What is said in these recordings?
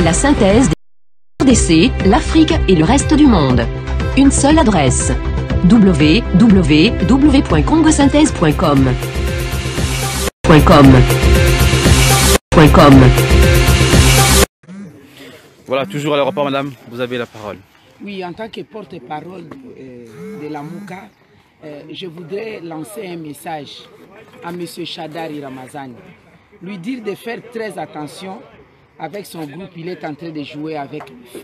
La synthèse des RDC, l'Afrique et le reste du monde. Une seule adresse. www.congosynthèse.com. Voilà, toujours à l'aéroport, madame, vous avez la parole. Oui, en tant que porte-parole de la Mouka, je voudrais lancer un message à M. Shadari Ramazani. Lui dire de faire très attention avec son groupe, il est en train de jouer avec le feu.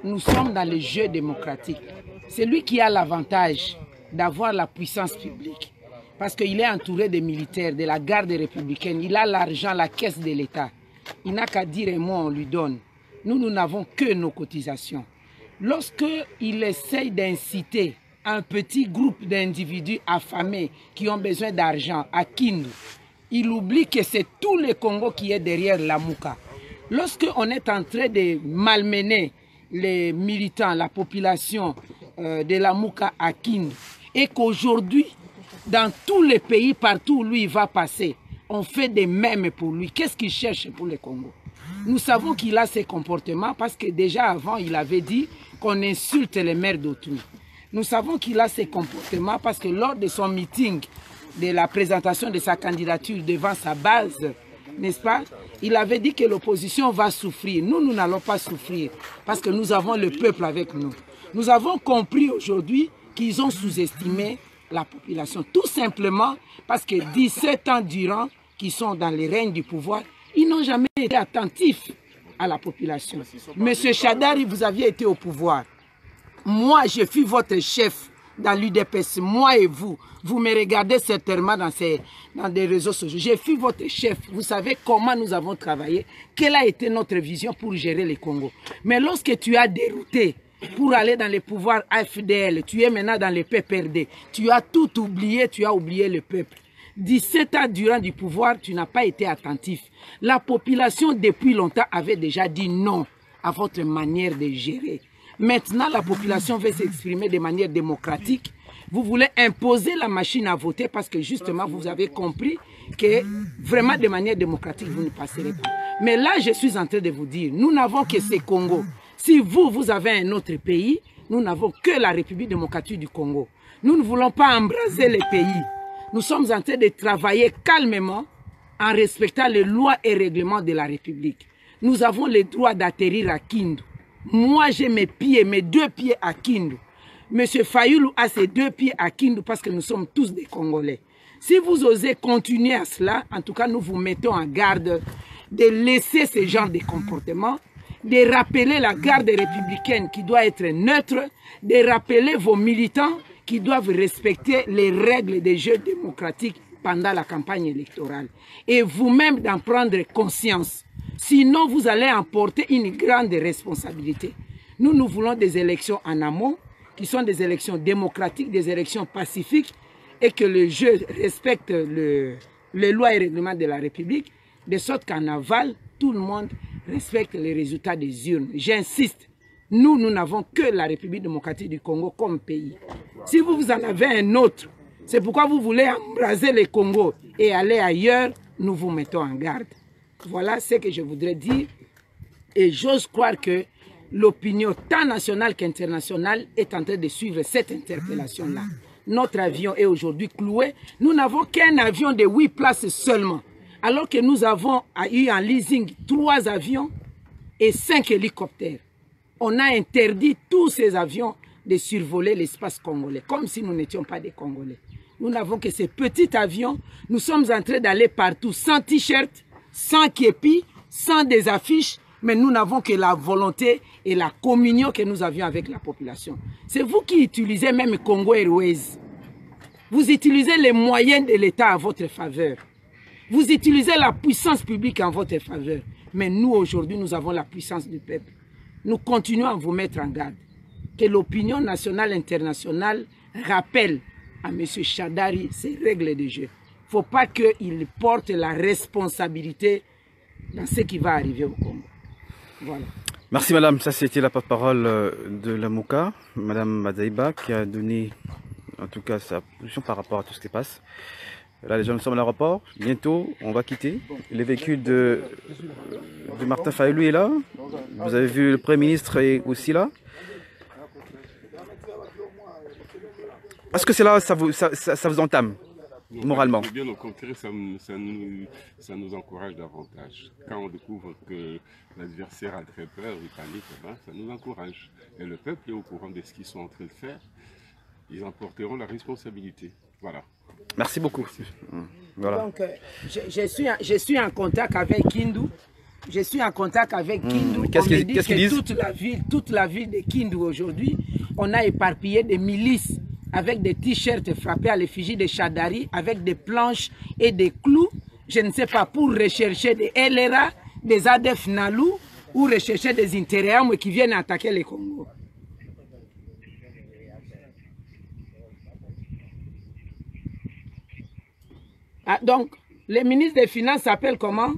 Nous sommes dans le jeu démocratique. C'est lui qui a l'avantage d'avoir la puissance publique. Parce qu'il est entouré de militaires, de la garde républicaine. Il a l'argent, la caisse de l'État. Il n'a qu'à dire un mot, on lui donne. Nous n'avons que nos cotisations. Lorsqu'il essaye d'inciter un petit groupe d'individus affamés qui ont besoin d'argent à Kindu, il oublie que c'est tout le Congo qui est derrière la Mouka. Lorsqu'on est en train de malmener les militants, la population de la Mouka à Kindu, et qu'aujourd'hui, dans tous les pays, partout où lui va passer, on fait des mèmes pour lui. Qu'est-ce qu'il cherche pour le Congo? Nous savons qu'il a ces comportements parce que déjà avant, il avait dit qu'on insulte les mères d'autrui. Nous savons qu'il a ces comportements parce que lors de son meeting, de la présentation de sa candidature devant sa base, n'est-ce pas, il avait dit que l'opposition va souffrir. Nous n'allons pas souffrir parce que nous avons le peuple avec nous. Nous avons compris aujourd'hui qu'ils ont sous-estimé la population. Tout simplement parce que 17 ans durant qu'ils sont dans les règnes du pouvoir, ils n'ont jamais été attentifs à la population. Monsieur Shadari, vous aviez été au pouvoir. Moi, je suis votre chef dans l'UDPS, moi et vous. Vous me regardez certainement dans des réseaux sociaux. Je suis votre chef. Vous savez comment nous avons travaillé, quelle a été notre vision pour gérer le Congo. Mais lorsque tu as dérouté pour aller dans les pouvoirs AFDL, tu es maintenant dans les PPRD, tu as tout oublié, tu as oublié le peuple. 17 ans durant du pouvoir, tu n'as pas été attentif. La population, depuis longtemps, avait déjà dit non à votre manière de gérer. Maintenant, la population veut s'exprimer de manière démocratique. Vous voulez imposer la machine à voter parce que justement, vous avez compris que vraiment de manière démocratique, vous ne passerez pas. Mais là, je suis en train de vous dire, nous n'avons que ce Congo. Si vous avez un autre pays, nous n'avons que la République démocratique du Congo. Nous ne voulons pas embraser les pays. Nous sommes en train de travailler calmement en respectant les lois et règlements de la République. Nous avons le droit d'atterrir à Kindu. Moi, j'ai mes pieds, mes 2 pieds à Kindu. Monsieur Fayoulou a ses 2 pieds à Kindu parce que nous sommes tous des Congolais. Si vous osez continuer à cela, en tout cas, nous vous mettons en garde de laisser ce genre de comportement, de rappeler la garde républicaine qui doit être neutre, de rappeler vos militants qui doivent respecter les règles des jeux démocratiques pendant la campagne électorale. Et vous-même d'en prendre conscience. Sinon, vous allez emporter une grande responsabilité. Nous voulons des élections en amont, qui sont des élections démocratiques, des élections pacifiques, et que le jeu respecte les lois et règlements de la République, de sorte qu'en aval, tout le monde respecte les résultats des urnes. J'insiste, nous n'avons que la République démocratique du Congo comme pays. Si vous en avez un autre, c'est pourquoi vous voulez embraser le Congo et aller ailleurs, nous vous mettons en garde. Voilà ce que je voudrais dire. Et j'ose croire que l'opinion tant nationale qu'internationale est en train de suivre cette interpellation-là. Notre avion est aujourd'hui cloué. Nous n'avons qu'un avion de 8 places seulement. Alors que nous avons eu en leasing 3 avions et 5 hélicoptères. On a interdit tous ces avions de survoler l'espace congolais, comme si nous n'étions pas des Congolais. Nous n'avons que ces petits avions. Nous sommes en train d'aller partout sans t-shirt, sans képi, sans des affiches, mais nous n'avons que la volonté et la communion que nous avions avec la population. C'est vous qui utilisez même Congo Airways. Vous utilisez les moyens de l'État à votre faveur. Vous utilisez la puissance publique en votre faveur. Mais nous, aujourd'hui, nous avons la puissance du peuple. Nous continuons à vous mettre en garde. Que l'opinion nationale et internationale rappelle à M. Shadari ces règles de jeu. Il ne faut pas qu'il porte la responsabilité dans ce qui va arriver au Congo. Voilà. Merci madame, ça c'était la porte-parole de la Mouka, madame Mazaïba, qui a donné en tout cas sa position par rapport à tout ce qui passe. Là, les gens sommes à l'aéroport. Bientôt, on va quitter. Le véhicule de Martin Fayulu est là. Vous avez vu le Premier ministre est aussi là. Est-ce que c'est là, ça vous entame moralement? Bien au contraire, ça nous encourage davantage. Quand on découvre que l'adversaire a très peur, il panique, ça nous encourage. Et le peuple est au courant de ce qu'ils sont en train de faire. Ils en porteront la responsabilité. Voilà. Merci beaucoup. Voilà. Donc, je suis en contact avec Kindu. Je suis en contact avec Kindu. Qu'est-ce qu'ils disent? Toute la ville de Kindu aujourd'hui, on a éparpillé des milices avec des t-shirts frappés à l'effigie de Shadari, avec des planches et des clous, je ne sais pas, pour rechercher des LRA, des ADF Nalou, ou rechercher des intérieurs qui viennent attaquer le Congo. Ah, donc, le ministre des Finances s'appelle comment?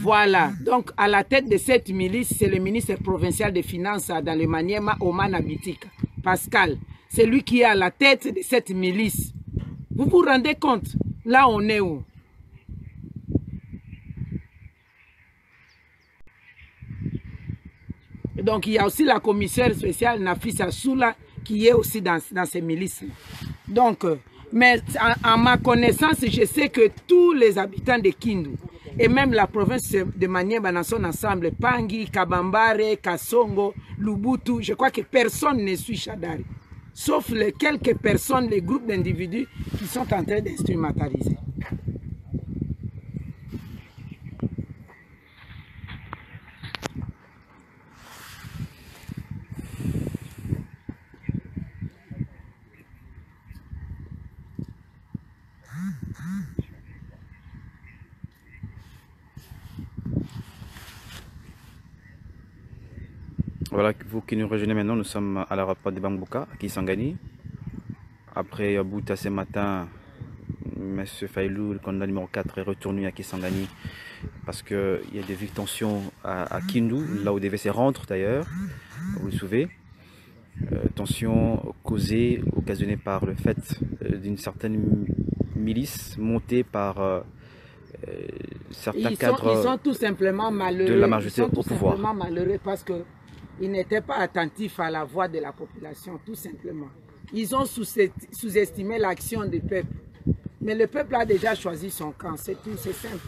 Voilà, donc à la tête de cette milice, c'est le ministre provincial des Finances dans le Maniema, Oman Abitika, Pascal. C'est lui qui est à la tête de cette milice. Vous vous rendez compte? Là, on est où? Donc, il y a aussi la commissaire spéciale Nafisa Soula qui est aussi dans ces milices. Donc, mais en ma connaissance, je sais que tous les habitants de Kindu, et même la province de Maniema dans son ensemble, Pangui, Kabambare, Kassongo, Lubutu, je crois que personne ne suit Shadari. Sauf les quelques personnes, les groupes d'individus qui sont en train d'instrumentaliser. Voilà, vous qui nous rejoignez maintenant, nous sommes à l'aéroport de Bambuka, à Kisangani. Après Bouta ce matin, M. Fayulu, le candidat numéro 4, est retourné à Kisangani parce qu'il y a des vives tensions à Kindu, là où DVC rentre d'ailleurs, vous le savez. Tensions causées, occasionnées par le fait d'une certaine milice montée par certains cadres ils sont tout simplement malheureux. de la majorité au pouvoir. Ils sont tout simplement malheureux parce qu'ils n'étaient pas attentifs à la voix de la population, tout simplement. Ils ont sous-estimé l'action du peuple. Mais le peuple a déjà choisi son camp, c'est tout, c'est simple.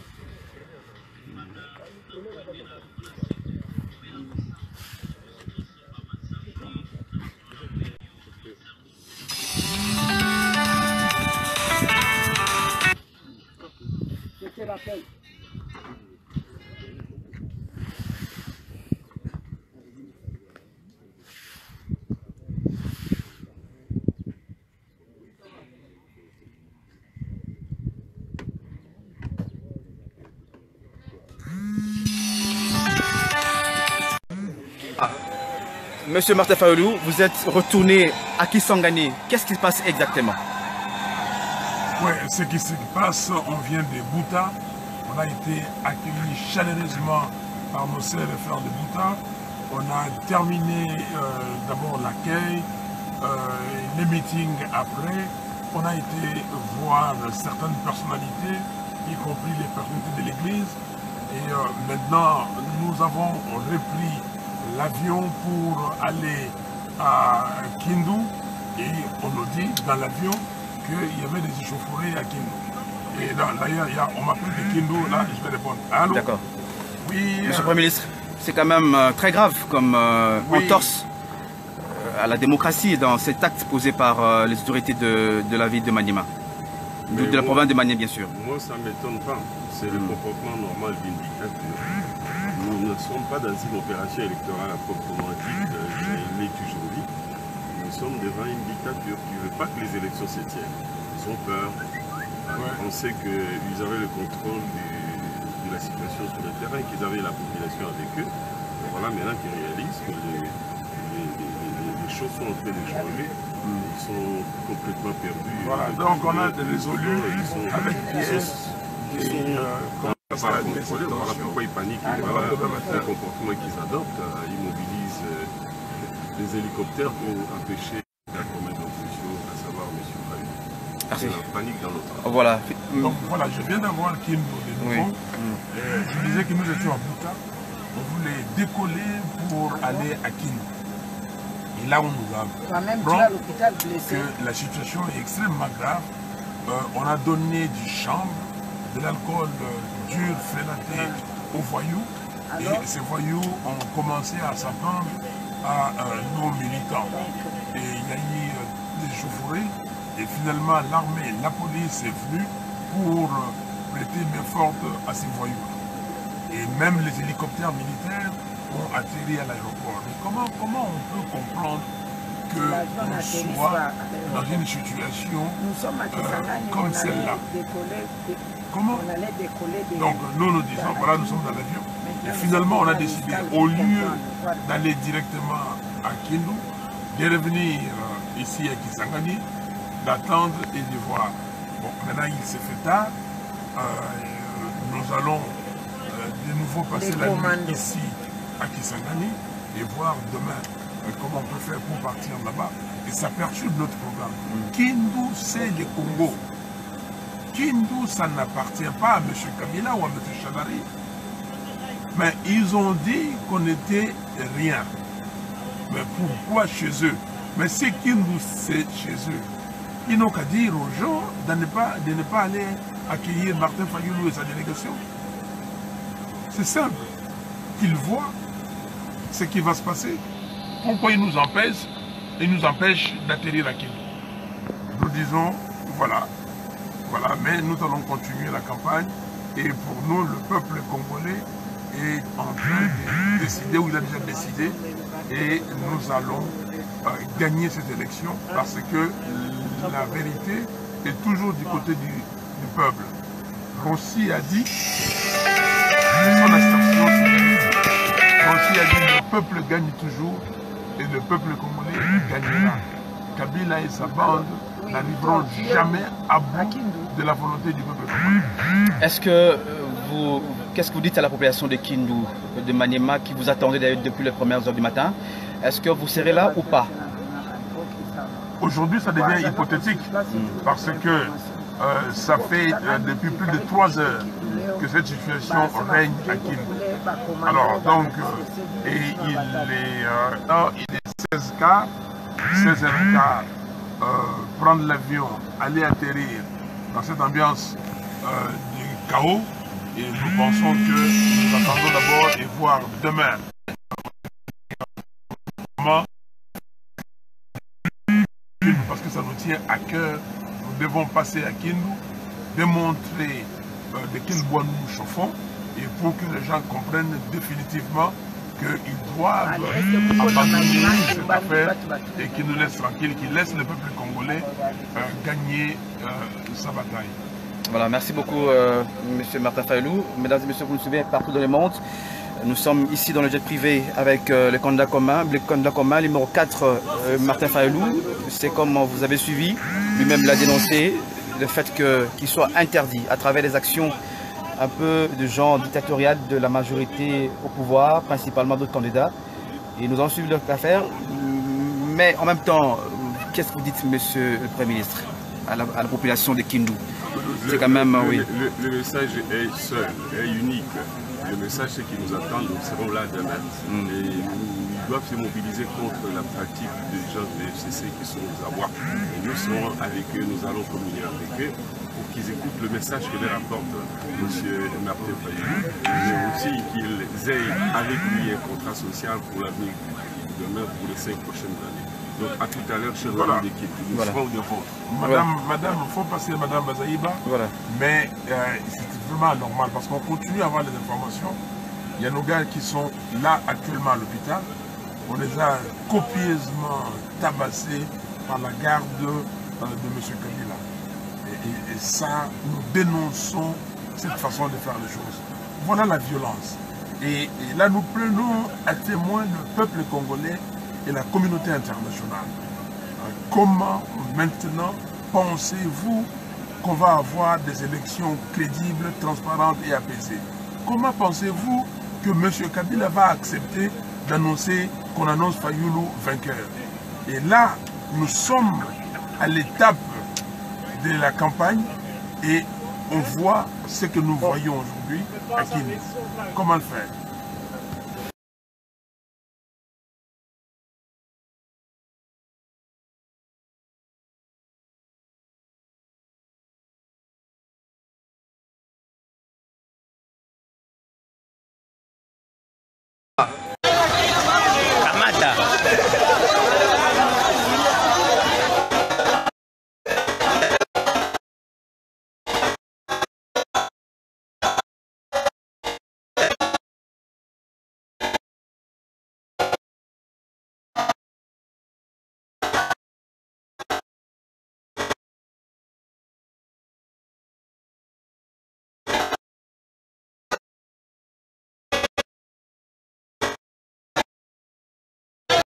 Je te rappelle. Monsieur Martin Fayulu, vous êtes retourné à Kisangani. Qu'est-ce qui se passe exactement? Oui, ce qui se passe, on vient de Bouta. On a été accueillis chaleureusement par nos sœurs et frères de Bouta. On a terminé d'abord l'accueil, les meetings après. On a été voir certaines personnalités, y compris les personnalités de l'église. Et maintenant, nous avons repris l'avion pour aller à Kindu. Et on nous dit dans l'avion qu'il y avait des échauffourées à Kindu. Et d'ailleurs, on m'a pris de Kindu, là, je vais répondre. Allô? D'accord. Oui. Monsieur le Premier ministre, c'est quand même très grave comme entorse à la démocratie dans cet acte posé par les autorités de la ville de Maniema. De la province de Maniema, bien sûr. Moi, ça ne m'étonne pas. C'est le comportement normal d'une dictature. Nous ne sommes pas dans une opération électorale à proprement dite, j'ai toujours dit. Nous sommes devant une dictature qui ne veut pas que les élections se tiennent. Ils ont peur. On sait qu'ils avaient le contrôle de la situation sur le terrain, qu'ils avaient la population avec eux. Et voilà maintenant qu'ils réalisent que les choses sont en train de changer. Ils sont complètement perdus. Voilà, donc on a des résolus avec pièces. Voilà pourquoi ils paniquent, voilà le comportement qu'ils adoptent. Ils mobilisent des hélicoptères pour empêcher la commettre d'opposition C'est la panique dans notre camp. Voilà. Donc voilà, je viens d'avoir Kindu de nouveau. Oui. Je disais que nous étions à Bouta. On voulait décoller pour aller à Kindu. Et là, on nous a Toi-même, tu appris es à l'hôpital blessé. que la situation est extrêmement grave. On a donné du chanvre, de l'alcool dur, frélaté aux voyous. Alors? Et ces voyous ont commencé à s'en prendre à nos militants. Et il y a eu des chauffourées. Et finalement, l'armée, la police est venue pour prêter main forte à ces voyous. Et même les hélicoptères militaires ont atterri à l'aéroport. Mais comment on peut comprendre que l'on soit dans une situation comme celle-là? Comment? Donc nous disons, voilà, nous sommes dans l'avion. Et finalement, on a décidé, au lieu d'aller directement à Kindu, de revenir ici à Kisangani, d'attendre et de voir. Bon, maintenant il s'est fait tard. Nous allons de nouveau passer la nuit ici à Kisangani et voir demain comment on peut faire pour partir là-bas. Et ça perturbe notre programme. Kindu, c'est le Congo. Kindu, ça n'appartient pas à M. Kabila ou à M. Chadari. Mais ils ont dit qu'on n'était rien. Mais pourquoi chez eux? Mais c'est Kindu, c'est chez eux. Ils n'ont qu'à dire aux gens de ne pas aller accueillir Martin Fayulu et sa délégation. C'est simple. Qu'ils voient ce qui va se passer. Pourquoi ils nous empêchent d'atterrir à Kindu? Nous disons, voilà, mais nous allons continuer la campagne. Et pour nous, le peuple congolais est en train de décider, ou il a déjà décidé, et nous allons gagner cette élection parce que la vérité est toujours du côté du peuple. Rossi a dit, son assertion, Rossi a dit, le peuple gagne toujours et le peuple congolais gagnera. Kabila et sa bande n'arriveront jamais à bout de la volonté du peuple congolais. Est-ce que qu'est-ce que vous dites à la population de Kindu, de Maniema, qui vous attendait d'ailleurs depuis les premières heures du matin? Est-ce que vous serez là ou pas? Aujourd'hui, ça devient hypothétique parce que ça fait depuis plus de 3 heures que cette situation règne à Kindu. Alors, donc, et il est 16h15, prendre l'avion, aller atterrir dans cette ambiance du chaos. Et nous pensons que nous attendons d'abord et voir demain comment, parce que ça nous tient à cœur, nous devons passer à Kindu, démontrer de quel bois nous chauffons, et pour que les gens comprennent définitivement qu'ils doivent abandonner cette affaire et qu'ils nous laissent tranquilles, qu'ils laissent le peuple congolais gagner sa bataille. Voilà, merci beaucoup M. Martin Fayulu. Mesdames et messieurs, vous nous suivez partout dans le monde. Nous sommes ici dans le jet privé avec le candidat commun, numéro 4, Martin Fayulu. C'est comme vous avez suivi, lui-même l'a dénoncé, le fait qu'il soit interdit à travers les actions un peu de genre dictatorial de la majorité au pouvoir, principalement d'autres candidats. Et nous allons suivre leur affaire. Mais en même temps, qu'est-ce que vous dites, monsieur le Premier ministre, à la population de Kindu? C'est quand même, oui. Le message est seul, est unique. Le message, c'est qu'ils nous attendent, nous serons là demain. Et ils doivent se mobiliser contre la pratique des gens de FCC qui sont aux abois. Et nous serons avec eux, nous allons communier avec eux pour qu'ils écoutent le message que leur apporte M. Martin Fayulu, mais aussi qu'ils aient avec lui un contrat social pour l'avenir demain, pour les 5 prochaines années. Donc à tout à l'heure, chers amis d'équipe, nous serons de vôtre. Madame, il faut passer Madame Bazaïba, mais c'est vraiment anormal parce qu'on continue à avoir des informations. Il y a nos gars qui sont là actuellement à l'hôpital. On les a copieusement tabassés par la garde de M. Kabila. Et ça, nous dénonçons cette façon de faire les choses. Voilà la violence. Et là, nous prenons à témoin le peuple congolais et la communauté internationale. Comment maintenant pensez-vous qu'on va avoir des élections crédibles, transparentes et apaisées? Comment pensez-vous que M. Kabila va accepter d'annoncer qu'on annonce Fayulu vainqueur? Et là, nous sommes à l'étape de la campagne et on voit ce que nous voyons aujourd'hui à Kini. Comment le faire?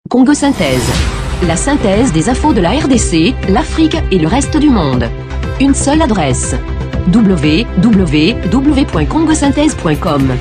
Congo Synthèse. La synthèse des infos de la RDC, l'Afrique et le reste du monde. Une seule adresse. www.congosynthèse.com.